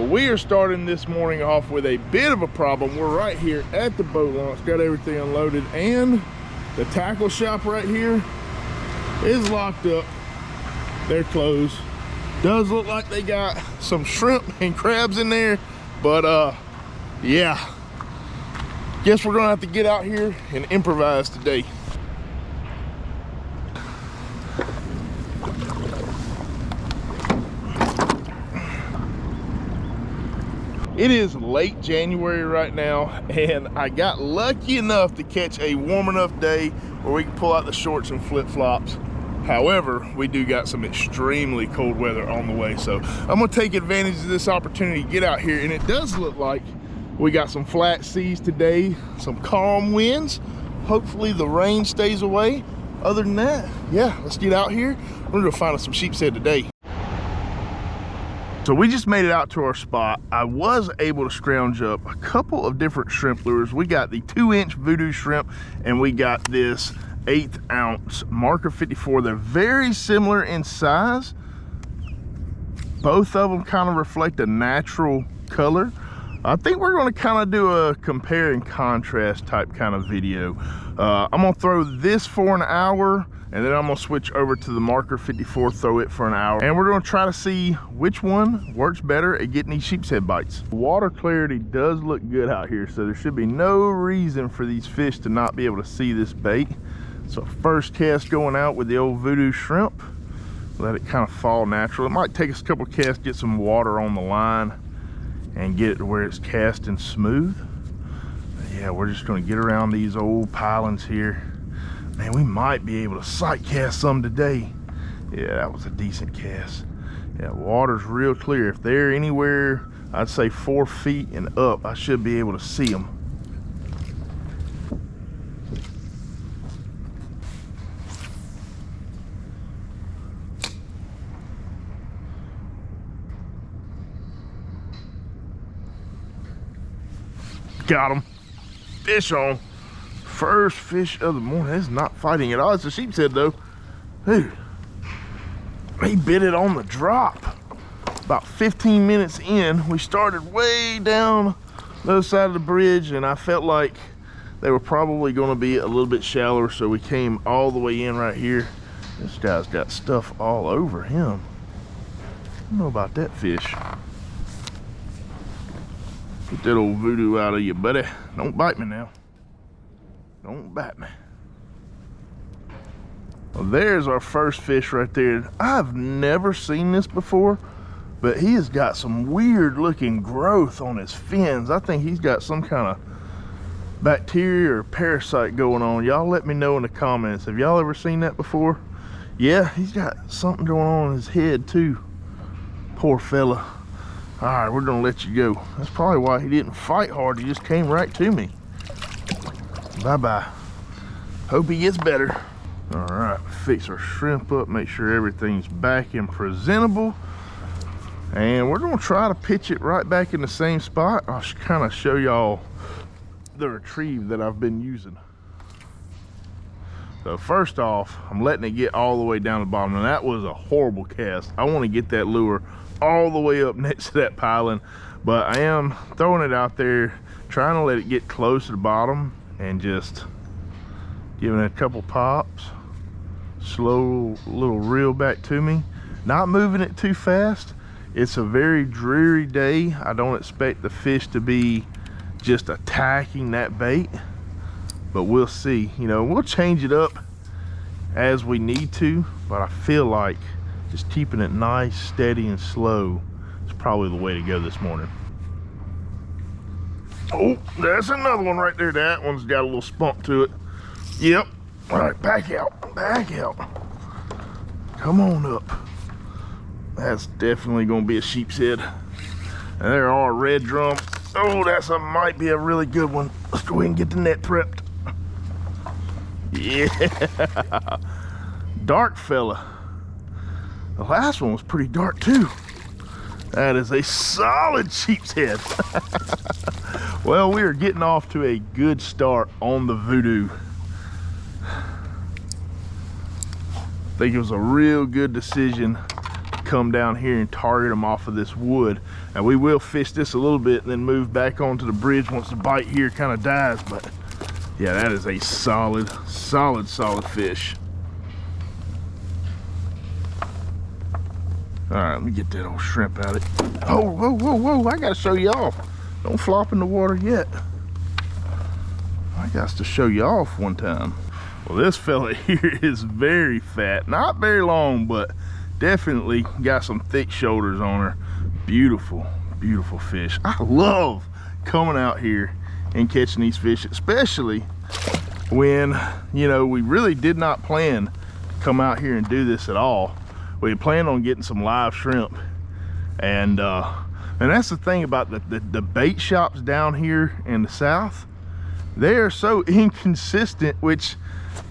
we are starting this morning off with a bit of a problem. We're right here at the boat launch, got everything unloaded, and the tackle shop right here is locked up. They're closed. Does look like they got some shrimp and crabs in there, but yeah, guess we're gonna have to get out here and improvise today. It is late January right now, and I got lucky enough to catch a warm enough day where we can pull out the shorts and flip-flops. However, we do got some extremely cold weather on the way, so I'm gonna take advantage of this opportunity to get out here, and it does look like we got some flat seas today, some calm winds. Hopefully the rain stays away. Other than that, yeah, let's get out here. We're gonna find us some sheepshead today. So we just made it out to our spot. I was able to scrounge up a couple of different shrimp lures. We got the 2-inch Vudu Shrimp, and we got this 1/8 ounce marker 54. They're very similar in size. Both of them kind of reflect a natural color. I think we're going to kind of do a compare and contrast type kind of video. I'm going to throw this for an hour, and then I'm gonna switch over to the marker 54, throw it for an hour, and we're gonna try to see which one works better at getting these sheepshead bites. Water clarity does look good out here, so there should be no reason for these fish to not be able to see this bait. So first cast going out with the old Vudu Shrimp. Let it kind of fall natural. It might take us a couple casts, get some water on the line and get it to where it's casting smooth. But yeah, we're just gonna get around these old pilings here. Man, we might be able to sight cast some today. Yeah, that was a decent cast. Yeah, water's real clear. If they're anywhere, I'd say 4 feet and up, I should be able to see them. Got them. Fish on. First fish of the morning. It's not fighting at all. It's a sheepshead though. Dude, he bit it on the drop. About 15 minutes in, we started way down the other side of the bridge, and I felt like they were probably going to be a little bit shallower, so we came all the way in right here. This guy's got stuff all over him. I don't know about that fish. Get that old Vudu out of you, buddy. Don't bite me now. Don't bite me. Well, there's our first fish right there. I've never seen this before, but he has got some weird looking growth on his fins. I think he's got some kind of bacteria or parasite going on. Y'all let me know in the comments. Have y'all ever seen that before? Yeah, he's got something going on in his head too. Poor fella. All right, we're gonna let you go. That's probably why he didn't fight hard. He just came right to me. Bye-bye. Hope he gets better. All right, fix our shrimp up, make sure everything's back and presentable. And we're gonna try to pitch it right back in the same spot. I'll kind of show y'all the retrieve that I've been using. So first off, I'm letting it get all the way down the bottom, and that was a horrible cast. I want to get that lure all the way up next to that piling, but I am throwing it out there, trying to let it get close to the bottom and just giving it a couple pops. Slow little reel back to me, not moving it too fast. It's a very dreary day. I don't expect the fish to be just attacking that bait, but we'll see. You know, we'll change it up as we need to, but I feel like just keeping it nice, steady, and slow is probably the way to go this morning. Oh, that's another one right there. That one's got a little spunk to it. Yep. All right, back out, back out. Come on up. That's definitely gonna be a sheepshead. And there are red drum. Oh, might be a really good one. Let's go ahead and get the net prepped. Yeah. Dark fella. The last one was pretty dark too. That is a solid sheepshead. Well, we are getting off to a good start on the Vudu. I think it was a real good decision to come down here and target them off of this wood. And we will fish this a little bit and then move back onto the bridge once the bite here kind of dies. But yeah, that is a solid fish. All right, let me get that old shrimp out of it. Oh, whoa, whoa, whoa, I gotta show you off. Don't flop in the water yet. I got to show you off one time. Well, this fella here is very fat. Not very long, but definitely got some thick shoulders on her. Beautiful, beautiful fish. I love coming out here and catching these fish, especially when, you know, we really did not plan to come out here and do this at all. We had planned on getting some live shrimp. And that's the thing about the bait shops down here in the south. They are so inconsistent, which,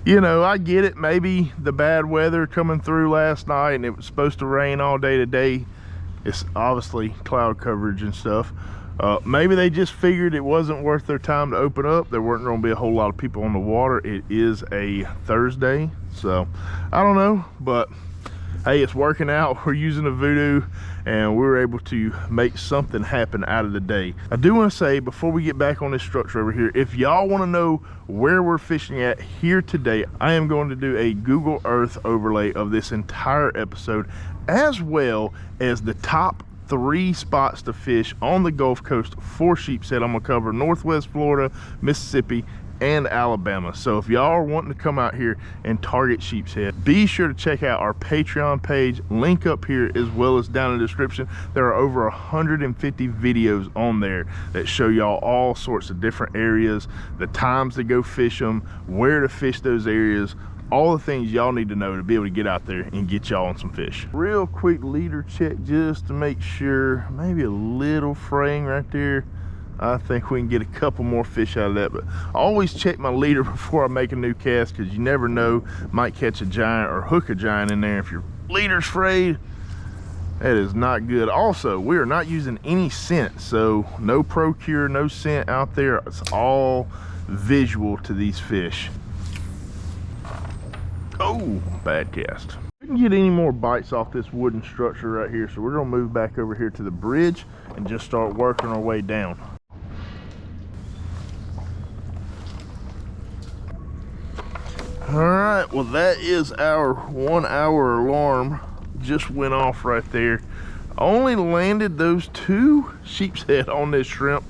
you know, I get it. Maybe the bad weather coming through last night and it was supposed to rain all day today. It's obviously cloud coverage and stuff. Maybe they just figured it wasn't worth their time to open up. There weren't going to be a whole lot of people on the water. It is a Thursday, so I don't know, but hey, it's working out. We're using a Vudu and we were able to make something happen out of the day. I do want to say, before we get back on this structure over here, if y'all want to know where we're fishing at here today, I am going to do a Google Earth overlay of this entire episode, as well as the top 3 spots to fish on the Gulf Coast for Sheepshead. I'm gonna cover Northwest Florida, Mississippi, and Alabama. So if y'all are wanting to come out here and target Sheepshead, be sure to check out our Patreon page, link up here as well as down in the description. There are over 150 videos on there that show y'all all sorts of different areas, the times to go fish them, where to fish those areas, all the things y'all need to know to be able to get out there and get y'all on some fish. Real quick leader check just to make sure, maybe a little fraying right there. I think we can get a couple more fish out of that, but I always check my leader before I make a new cast, because you never know, might catch a giant or hook a giant in there. If your leader's frayed, that is not good. Also, we are not using any scent, so no Procure, no scent out there. It's all visual to these fish. Oh, bad cast. We can get any more bites off this wooden structure right here, so we're gonna move back over here to the bridge and just start working our way down. All right, well, that is our 1 hour alarm. Just went off right there. Only landed those 2 sheepshead on this shrimp.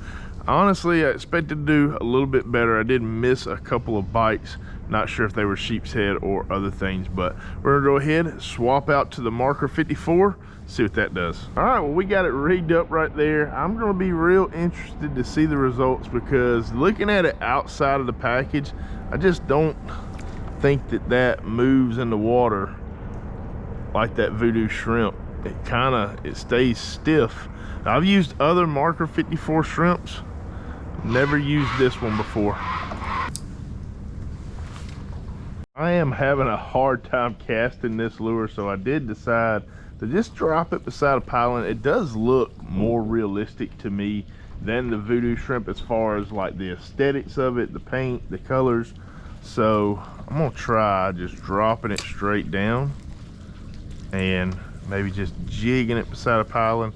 Honestly, I expected to do a little bit better. I did miss a couple of bites. Not sure if they were sheepshead or other things, but we're gonna go ahead, swap out to the marker 54, see what that does. All right, well, we got it rigged up right there. I'm gonna be real interested to see the results, because looking at it outside of the package, I just don't think that moves in the water like that Vudu Shrimp. It stays stiff. Now, I've used other marker 54 shrimps, never used this one before. I am having a hard time casting this lure, so I did decide to just drop it beside a piling. It does look more realistic to me than the Vudu Shrimp as far as like the aesthetics of it, the paint, the colors. So I'm gonna try just dropping it straight down and maybe just jigging it beside a piling.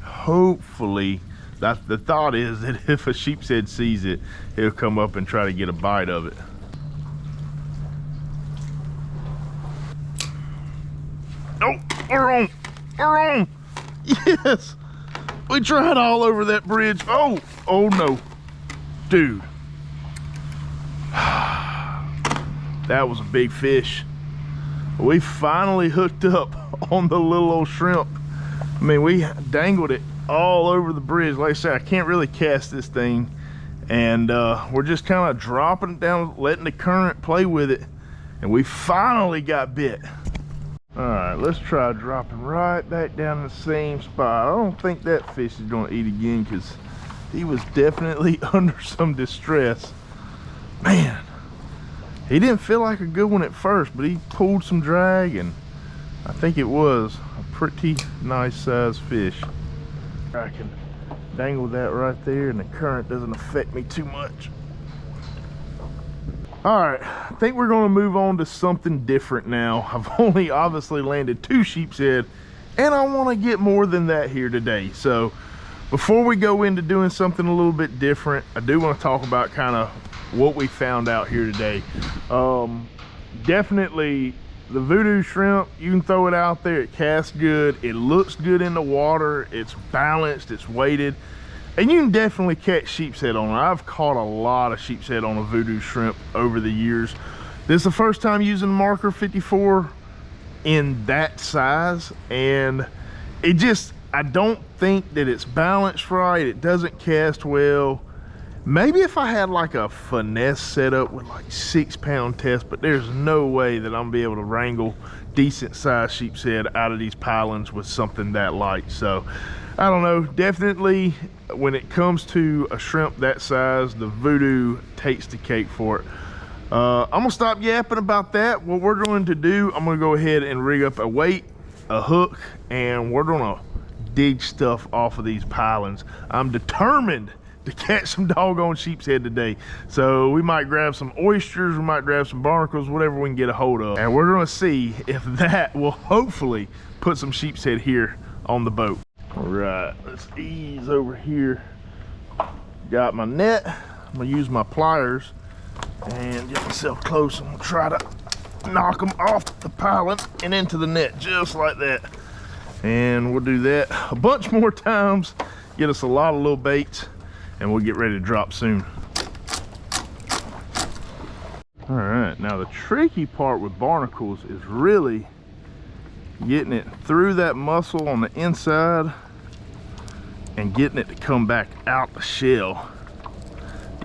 Hopefully, the thought is that if a sheepshead sees it, he'll come up and try to get a bite of it. Oh, we're on, we're on. Yes, we tried all over that bridge. Oh no, dude. That was a big fish. We finally hooked up on the little old shrimp. I mean, we dangled it all over the bridge. Like I said, I can't really cast this thing, and we're just kind of dropping it down, letting the current play with it, and we finally got bit. All right, let's try dropping right back down in the same spot. I don't think that fish is gonna eat again, because he was definitely under some distress. Man, he didn't feel like a good one at first, but he pulled some drag, and I think it was a pretty nice sized fish. I can dangle that right there and the current doesn't affect me too much. All right, I think we're gonna move on to something different now. I've only obviously landed 2 sheepshead and I want to get more than that here today. So before we go into doing something a little bit different, I do want to talk about kind of what we found out here today. Definitely the Vudu Shrimp, you can throw it out there, it casts good, it looks good in the water, it's balanced, it's weighted, and you can definitely catch sheepshead on it. I've caught a lot of sheepshead on a Vudu Shrimp over the years. This is the first time using marker 54 in that size, and it just, I don't think that it's balanced right. It doesn't cast well. Maybe if I had like a finesse setup with like 6-pound test, but there's no way that I'm gonna be able to wrangle decent sized sheepshead out of these pilings with something that light. So I don't know, definitely when it comes to a shrimp that size, the Vudu takes the cake for it. I'm gonna stop yapping about that. What we're going to do, I'm gonna go ahead and rig up a weight, a hook, and we're gonna dig stuff off of these pilings. I'm determined to catch some doggone sheepshead today. So we might grab some oysters, we might grab some barnacles, whatever we can get a hold of. And we're gonna see if that will hopefully put some sheepshead here on the boat. All right, let's ease over here. Got my net. I'm gonna use my pliers and get myself close. I'm gonna try to knock them off the piling and into the net, just like that. And we'll do that a bunch more times, get us a lot of little baits, and we'll get ready to drop soon. All right, now the tricky part with barnacles is really getting it through that muscle on the inside and getting it to come back out the shell.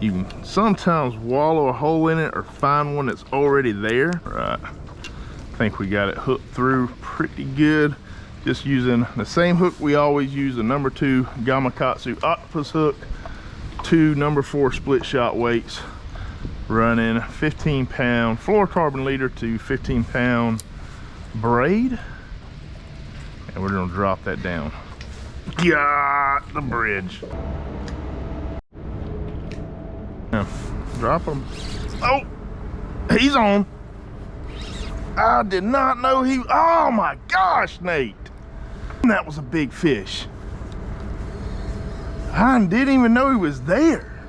You can sometimes wallow a hole in it or find one that's already there. All right, I think we got it hooked through pretty good. Just using the same hook we always use, the number 2 Gamakatsu octopus hook, 2 number 4 split shot weights, running 15-pound fluorocarbon leader to 15-pound braid, and we're gonna drop that down. Got the bridge. Now, drop him. Oh, he's on. I did not know he, oh my gosh, Nate. That was a big fish. I didn't even know he was there.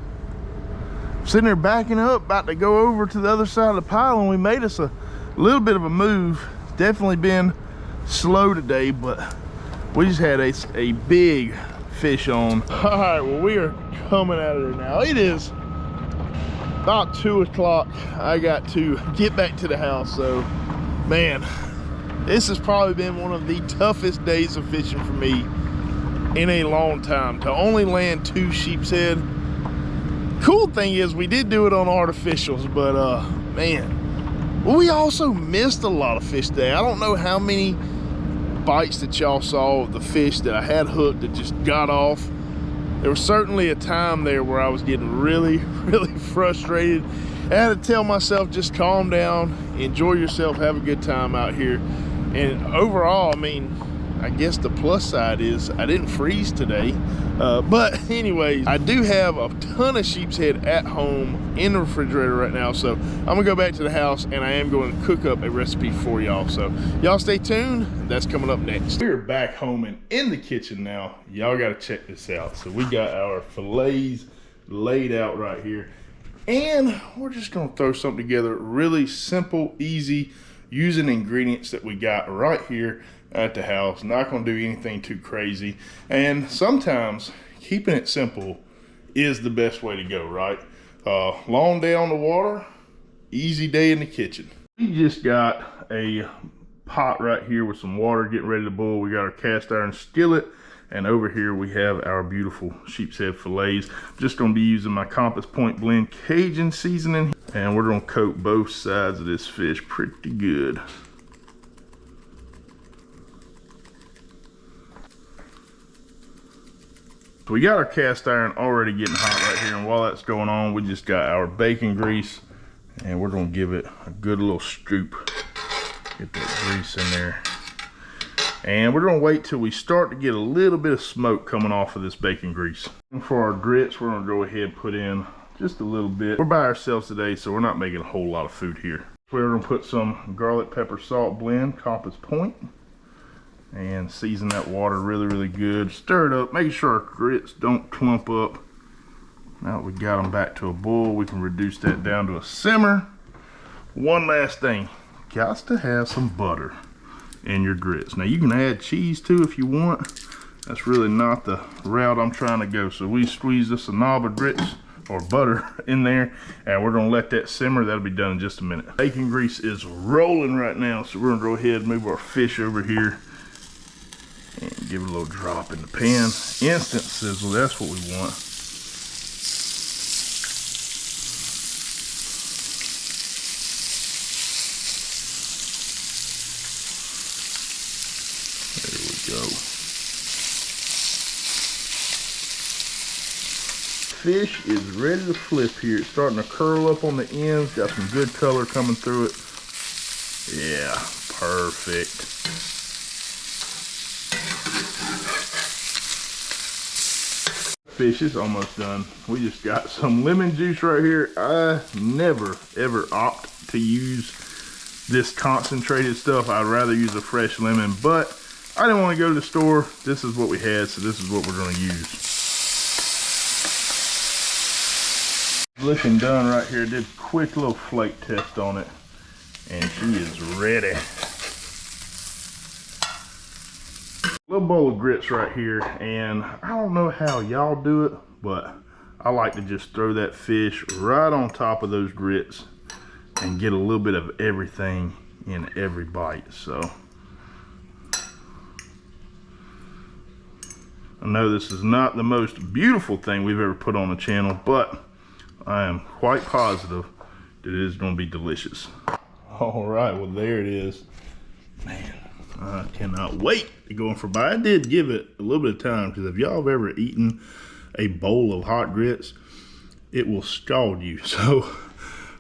Sitting there backing up, about to go over to the other side of the pile, and we made us a little bit of a move. It's definitely been slow today, but we just had a big fish on. All right, well, we are coming out of there now. It is about 2 o'clock. I got to get back to the house, so man, this has probably been one of the toughest days of fishing for me in a long time. To only land 2 sheepshead. Cool thing is we did do it on artificials, but man, well, we also missed a lot of fish today. I don't know how many bites that y'all saw of the fish that I had hooked that just got off. There was certainly a time there where I was getting really frustrated. I had to tell myself, just calm down, enjoy yourself, have a good time out here. And overall, I mean, I guess the plus side is I didn't freeze today. But anyways, I do have a ton of sheepshead at home in the refrigerator right now. So I'm gonna go back to the house and I am going to cook up a recipe for y'all. So y'all stay tuned, that's coming up next. We're back home and in the kitchen now. Y'all gotta check this out. So we got our fillets laid out right here. And we're just gonna throw something together really simple, easy, using ingredients that we got right here at the house. Not gonna do anything too crazy. And sometimes keeping it simple is the best way to go, right? Long day on the water, easy day in the kitchen. We just got a pot right here with some water getting ready to boil. We got our cast iron skillet, and over here we have our beautiful sheepshead fillets. Just gonna be using my Compass Point Blend Cajun seasoning, and we're gonna coat both sides of this fish pretty good. So we got our cast iron already getting hot right here, and while that's going on, we just got our bacon grease, and we're gonna give it a good little scoop. Get that grease in there. And we're gonna wait till we start to get a little bit of smoke coming off of this bacon grease. And for our grits, we're gonna go ahead and put in just a little bit. We're by ourselves today, so we're not making a whole lot of food here. We're gonna put some garlic pepper salt blend, Compass Point. and season that water really, really good. Stir it up, making sure our grits don't clump up. Now that we got them back to a boil, we can reduce that down to a simmer. One last thing, got to have some butter in your grits. Now you can add cheese too if you want. That's really not the route I'm trying to go. So we squeeze just a knob of grits or butter in there, and we're gonna let that simmer. That'll be done in just a minute. Bacon grease is rolling right now, so we're gonna go ahead and move our fish over here and give it a little drop in the pan. Instant sizzle, that's what we want. There we go. Fish is ready to flip here. It's starting to curl up on the ends. Got some good color coming through it. Yeah, perfect. Fish is almost done. We just got some lemon juice right here. I never ever opt to use this concentrated stuff. I'd rather use a fresh lemon, but I didn't want to go to the store. This is what we had, so this is what we're going to use. Looking done right here. Did a quick little flake test on it, and she is ready. A little bowl of grits right here, and I don't know how y'all do it, but I like to just throw that fish right on top of those grits and get a little bit of everything in every bite. So I know this is not the most beautiful thing we've ever put on the channel, but I am quite positive that it is going to be delicious. All right, well there it is. Man, I cannot wait to go in for a bite. I did give it a little bit of time, because if y'all have ever eaten a bowl of hot grits, it will scald you. So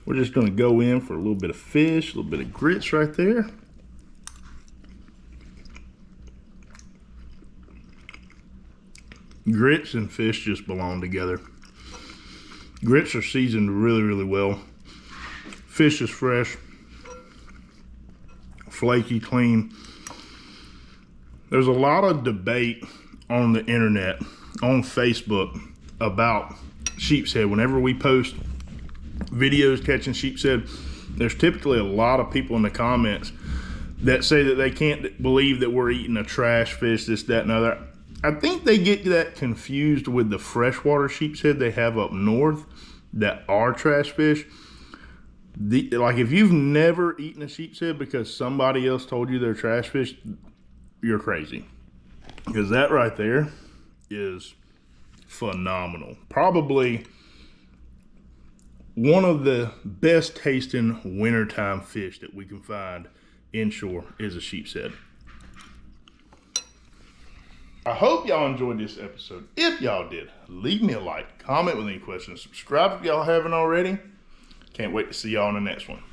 we're just going to go in for a little bit of fish, a little bit of grits right there. Grits and fish just belong together. Grits are seasoned really, really well. Fish is fresh, flaky, clean. There's a lot of debate on the internet, on Facebook, about sheepshead. Whenever we post videos catching sheepshead, there's typically a lot of people in the comments that say that they can't believe that we're eating a trash fish, this, that, and other. I think they get that confused with the freshwater sheepshead they have up north that are trash fish. Like, if you've never eaten a sheepshead because somebody else told you they're trash fish, you're crazy. Because that right there is phenomenal. Probably one of the best tasting wintertime fish that we can find inshore is a sheepshead. I hope y'all enjoyed this episode. If y'all did, leave me a like, comment with any questions, subscribe if y'all haven't already. Can't wait to see y'all in the next one.